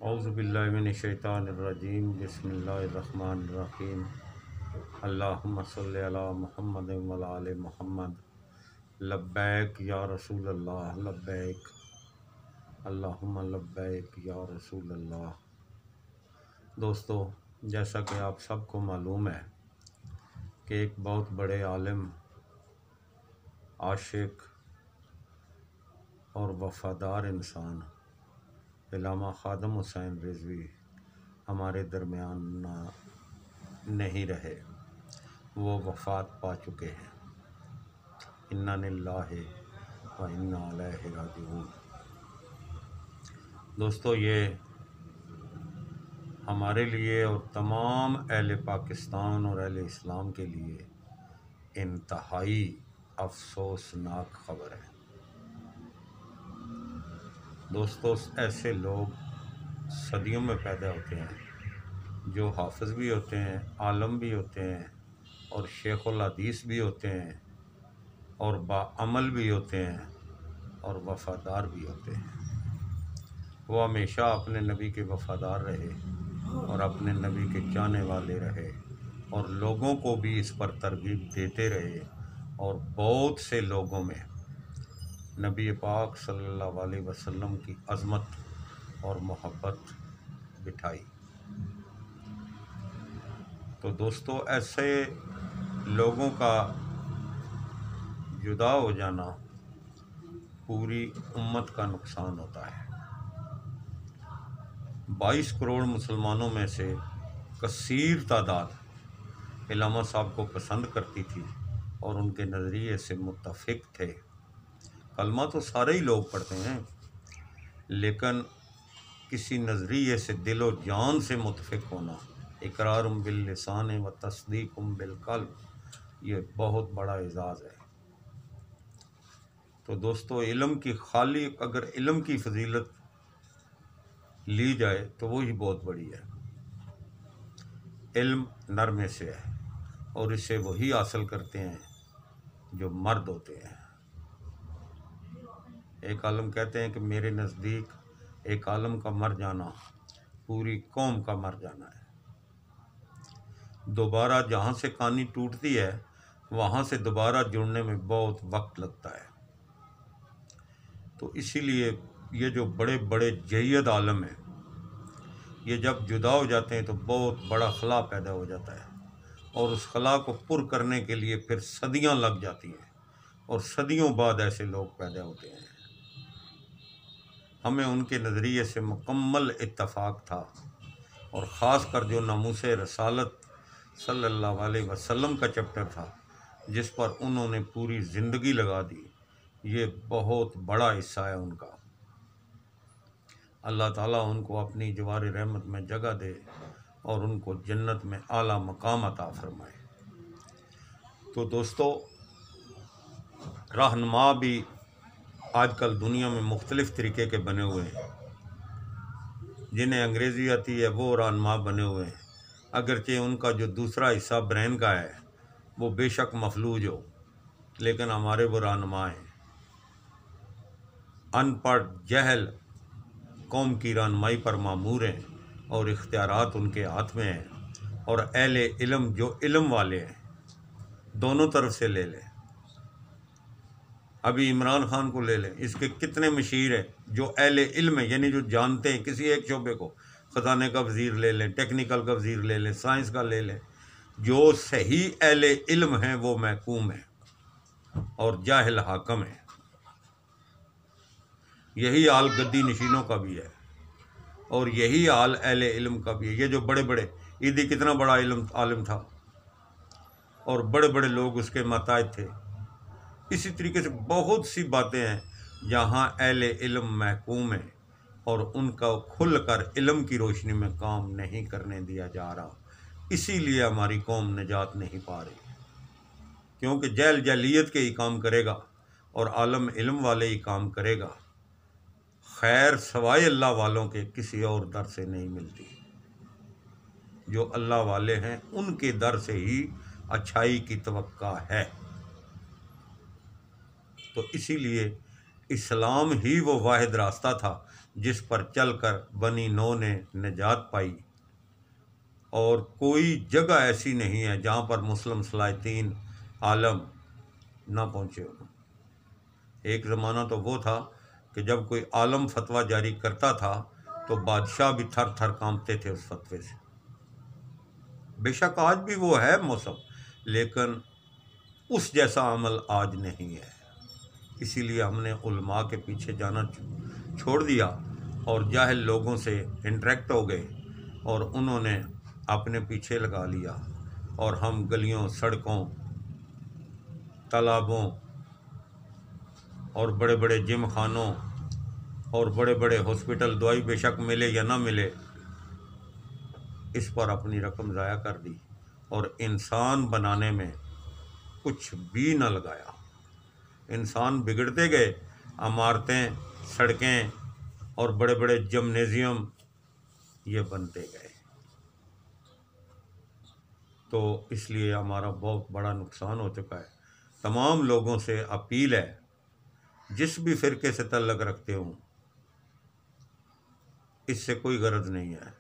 औज़ुबिल्लाहिमिनश्शैतानिर्रजीम बिस्मिल्लाहिर्रहमानिर्रहीम अल्लाहुम्मा सल्लि अला मुहम्मद व अला आलि मुहम्मद लब्बैक या रसूल अल्लाह लब्बैक अल्लाहुम्मा लब्बैक या रसूल अल्लाह। दोस्तों, जैसा कि आप सबको मालूम है कि एक बहुत बड़े आलिम, आशिक और वफ़ादार इंसान अल्लामा ख़ादम हुसैन रिज़वी हमारे दरमियान नहीं रहे। वो वफ़ात पा चुके हैं। इन्ना लिल्लाहि व इन्ना इलैहि राजिऊन। दोस्तों, ये हमारे लिए और तमाम अहले पाकिस्तान और अहले इस्लाम के लिए इंतहाई अफसोसनाक ख़बर है। दोस्तों, ऐसे लोग सदियों में पैदा होते हैं जो हाफिज़ भी होते हैं, आलम भी होते हैं और शेखुल हदीस भी होते हैं और बाअमल भी होते हैं और वफ़ादार भी होते हैं। वो हमेशा अपने नबी के वफ़ादार रहे और अपने नबी के चाहने वाले रहे और लोगों को भी इस पर तरगीब देते रहे और बहुत से लोगों में नबी पाक सल्लल्लाहु अलैहि वसल्लम की अज़मत और मोहब्बत बिठाई। तो दोस्तों, ऐसे लोगों का जुदा हो जाना पूरी उम्मत का नुकसान होता है। 22 करोड़ मुसलमानों में से कसीर तादाद इलामा साहब को पसंद करती थी और उनके नज़रिए से मुत्तफ़िक थे। कलमा तो सारे ही लोग पढ़ते हैं, लेकिन किसी नज़रिए से दिलो जान से मुत्तफ़िक होना, इकरारुम बिल लिसान व तस्दीकुम बिल क़ल्ब, ये बहुत बड़ा एजाज़ है। तो दोस्तों, इल्म की खाली अगर इल्म की फजीलत ली जाए तो वो ही बहुत बड़ी है। इल्म नर में से है और इसे वही हासिल करते हैं जो मर्द होते हैं। एक आलम कहते हैं कि मेरे नज़दीक एक आलम का मर जाना पूरी कौम का मर जाना है। दोबारा जहाँ से कहानी टूटती है वहाँ से दोबारा जुड़ने में बहुत वक्त लगता है। तो इसीलिए ये जो बड़े बड़े जय्यद आलम हैं, ये जब जुदा हो जाते हैं तो बहुत बड़ा खला पैदा हो जाता है और उस खला को पुर करने के लिए फिर सदियां लग जाती हैं और सदियों बाद ऐसे लोग पैदा होते हैं। हमें उनके नज़रिए से मुकम्मल इत्तफ़ाक़ था और ख़ास कर जो नामूसे रसालत सल्लल्लाहु अलैहि वसल्लम का चैप्टर था जिस पर उन्होंने पूरी ज़िंदगी लगा दी, ये बहुत बड़ा हिस्सा है उनका। अल्लाह ताला उनको अपनी जवार रहमत में जगह दे और उनको जन्नत में आला मकाम अता फरमाए। तो दोस्तों, रहनुमा भी आजकल दुनिया में मुख्तलिफ़ तरीके के बने हुए हैं। जिन्हें अंग्रेज़ी आती है वो रहनुमा बने हुए हैं, अगरचे उनका जो दूसरा हिस्सा ब्रेन का है वो बेशक मफलूज हो, लेकिन हमारे वो रहनुमा हैं। अनपढ़ जहल कौम की रहनुमाई पर मामूर हैं और इख्तियारात उनके हाथ में हैं। और अहले इल्म जो इल्म वाले हैं, दोनों तरफ से ले लें। अभी इमरान खान को ले लें, इसके कितने मशीर हैं जो अहले इल्म है, यानी जो जानते हैं किसी एक शोबे को। ख़जाने का वज़ीर ले लें, टेक्निकल का वज़ीर ले लें, साइंस का ले लें। जो सही अहले इल्म हैं वो महकूम है और जाहिल हाकम है। यही हाल गद्दी नशीनों का भी है और यही हाल अहले इल्म का भी है। ये जो बड़े बड़े ईदी कितना बड़ा इल्म आलिम था और बड़े बड़े लोग उसके माताहत थे। इसी तरीके से बहुत सी बातें हैं जहाँ अहले इल्म महकूम है और उनका खुल कर इल्म की रोशनी में काम नहीं करने दिया जा रहा। इसीलिए हमारी कौम निजात नहीं पा रही, क्योंकि जहल जहलियत के ही काम करेगा और आलम इल्म वाले ही काम करेगा। खैर सवाए अल्लाह वालों के किसी और दर से नहीं मिलती। जो अल्लाह वाले हैं उनके दर से ही अच्छाई की तवक्का है। तो इसीलिए इस्लाम ही वो वाहिद रास्ता था जिस पर चलकर बनी नौ ने निजात पाई, और कोई जगह ऐसी नहीं है जहाँ पर मुस्लिम सलातीन आलम ना पहुँचे हो। एक ज़माना तो वो था कि जब कोई आलम फतवा जारी करता था तो बादशाह भी थर थर कांपते थे उस फतवे से। बेशक आज भी वो है मौसम, लेकिन उस जैसा अमल आज नहीं है। इसीलिए हमने उलमा के पीछे जाना छोड़ दिया और जाहिल लोगों से इंटरेक्ट हो गए और उन्होंने अपने पीछे लगा लिया, और हम गलियों, सड़कों, तालाबों और बड़े बड़े जिम खानों और बड़े बड़े हॉस्पिटल, दवाई बेशक मिले या ना मिले, इस पर अपनी रकम ज़ाया कर दी और इंसान बनाने में कुछ भी न लगाया। इंसान बिगड़ते गए, इमारतें, सड़कें और बड़े बड़े जिम्नेजियम ये बनते गए। तो इसलिए हमारा बहुत बड़ा नुकसान हो चुका है। तमाम लोगों से अपील है, जिस भी फ़िरके से तल्लुक़ रखते हों, इससे कोई गरज नहीं है।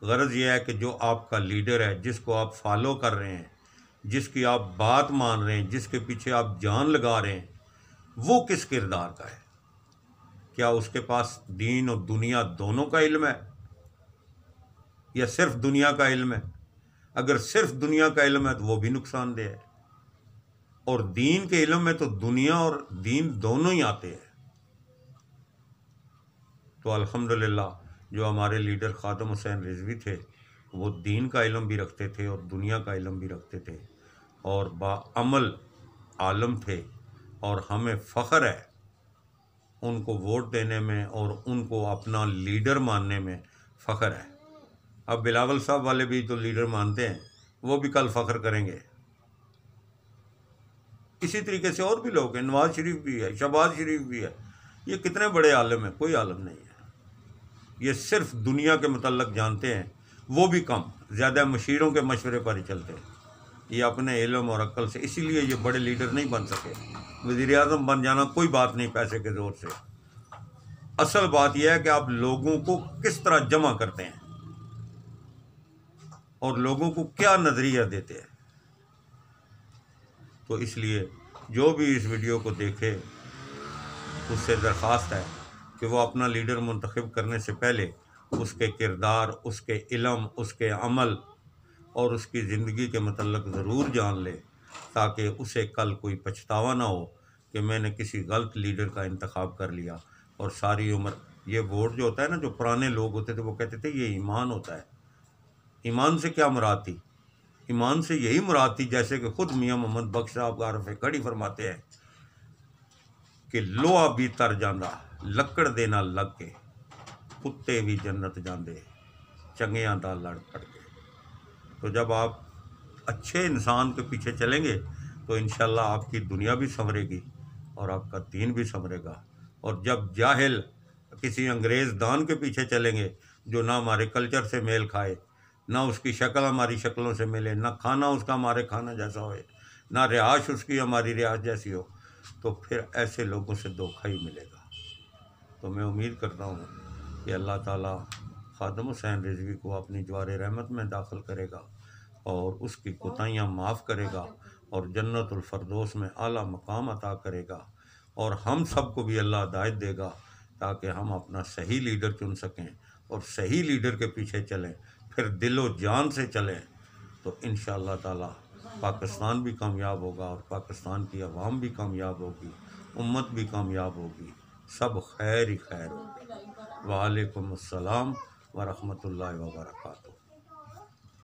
गरज यह है कि जो आपका लीडर है, जिसको आप फॉलो कर रहे हैं, जिसकी आप बात मान रहे हैं, जिसके पीछे आप जान लगा रहे हैं, वो किस किरदार का है। क्या उसके पास दीन और दुनिया दोनों का इल्म है या सिर्फ दुनिया का इल्म है? अगर सिर्फ दुनिया का इल्म है तो वो भी नुकसानदेह है, और दीन के इल्म में तो दुनिया और दीन दोनों ही आते हैं। तो अल्हम्दुलिल्लाह जो हमारे लीडर ख़ादम हुसैन रिजवी थे, वो दीन का इल्म भी रखते थे और दुनिया का इल्म भी रखते थे और बाअमल आलम थे, और हमें फ़ख्र है उनको वोट देने में और उनको अपना लीडर मानने में फ़ख्र है। अब बिलावल साहब वाले भी तो लीडर मानते हैं, वो भी कल फ़ख्र करेंगे। इसी तरीके से और भी लोग हैं, नवाज शरीफ भी है, शहबाज शरीफ भी है। ये कितने बड़े आलम हैं? कोई आलम नहीं है। ये सिर्फ दुनिया के मुतल्लक जानते हैं, वो भी कम, ज़्यादा मशीरों के मशवरे पर ही चलते हैं। ये अपने इल्म और अक्ल से, इसीलिए ये बड़े लीडर नहीं बन सके। वज़ीर-ए-आज़म बन जाना कोई बात नहीं पैसे के ज़ोर से। असल बात यह है कि आप लोगों को किस तरह जमा करते हैं और लोगों को क्या नज़रिया देते हैं। तो इसलिए जो भी इस वीडियो को देखे, उससे दरख्वास्त है कि वो अपना लीडर मुंतखब करने से पहले उसके किरदार, उसके इल्म, उसके अमल और उसकी ज़िंदगी के मतलब ज़रूर जान ले, ताकि उसे कल कोई पछतावा ना हो कि मैंने किसी गलत लीडर का इंतखाब कर लिया और सारी उम्र। ये वोट जो होता है ना, जो पुराने लोग होते थे वो कहते थे ये ईमान होता है। ईमान से क्या मुराद थी? ईमान से यही मुराद थी, जैसे कि खुद मियाँ मोहम्मद बख्श साहब आरफ़ कड़ी फरमाते हैं कि लोहा भी तर जांदा लकड़ दे नाल लग के, कुत्ते भी जन्नत जांदे चंगियां दा लड़ पड़ के। तो जब आप अच्छे इंसान के पीछे चलेंगे तो इंशाल्लाह आपकी दुनिया भी संवरेगी और आपका दीन भी संवरेगा। और जब जाहिल किसी अंग्रेज़ दान के पीछे चलेंगे जो ना हमारे कल्चर से मेल खाए, ना उसकी शक्ल हमारी शक्लों से मिले, ना खाना उसका हमारे खाना जैसा होए, ना रिहाश उसकी हमारी रिहाश जैसी हो, तो फिर ऐसे लोगों से धोखा ही मिलेगा। तो मैं उम्मीद करता हूँ कि अल्लाह ताला ख़ादम हुसैन रिजवी को अपनी जवार रहमत में दाखिल करेगा और उसकी कोताहियाँ माफ़ करेगा और जन्नतुल फरदौस में आला मकाम अता करेगा, और हम सबको भी अल्लाह हिदायत देगा ताकि हम अपना सही लीडर चुन सकें और सही लीडर के पीछे चलें, फिर दिलो जान से चलें। तो इंशाअल्लाह ताला पाकिस्तान भी कामयाब होगा और पाकिस्तान की आवाम भी कामयाब होगी, उम्मत भी कामयाब होगी, सब खैर ही खैर होगी। वालेकुम अस्सलाम व रहमतुल्लाहि व बरकातहू।